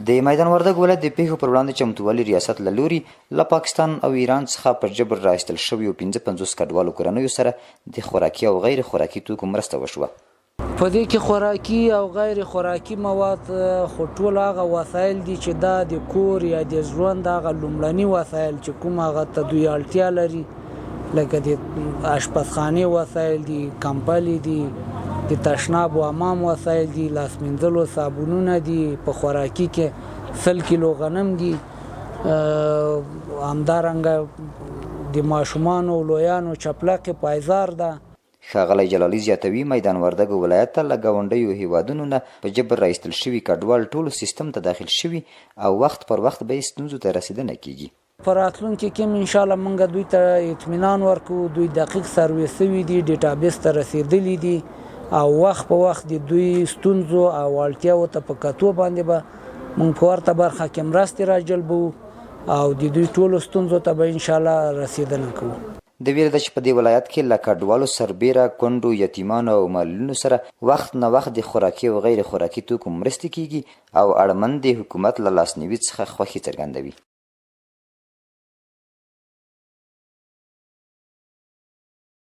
د میدان وردګ ولایت د پیښو پر وړاندې چمتووالي ریاست له لوري له پاکستان او ایران څخه په جبر راایستل شویو 55 کډوالو کورنیو سره د خوراکي او غیر خوراکي توکو مرسته وشوه. په دې کې خوراکي او غیر خوراکي مواد خو ټول هغه وسایل دي چې دا د کور یا د ژوند هغه لومړني وسایل چې کوم هغه ته دوی اړتیا لري، لکه د اشپزخانې وسایل دي، کمپلې دي، د تشناب و حمام وسایل دي، لاس مینځلو صابونونه دي، په خوراکي کې 100 کیلو غنم دي، همدارنګه د ماشومانو لویانو چپلکې پایزار ده. ښاغلی جلالي زیاتوي میدان وردګ ولایت ته له ګاونډیو هیوادونو نه په جبر راایستل شوي کډوال ټولو سیستم ته داخل شوي او وخت پر وخت به یې ستونزو ته رسیدنه کیږي. په راتلونکي کې انشاءالله موږ دوی ته اطمینان ورکو، دوی دقیق سرویس شوي دي، ډیټابیس ته رسیدلي دي او وخت په وخت د دوی ستونزو او اړتیاو ته په کتو باندې به موږ په ورته برخه کې مرستې راجلبو او د دوی ټولو ستونزو ته به انشاءالله رسیدنه کوو. د ویره ده چې په دې ولایت کې له کډوالو سربیره کونډو، یتیمانو او معلولینو سره وخت نه وخت د خوراکي او غیر خوراکي توکو مرستې کیږي او اړمن د حکومت له لاسنیوي څخه خوښي څرګندوي.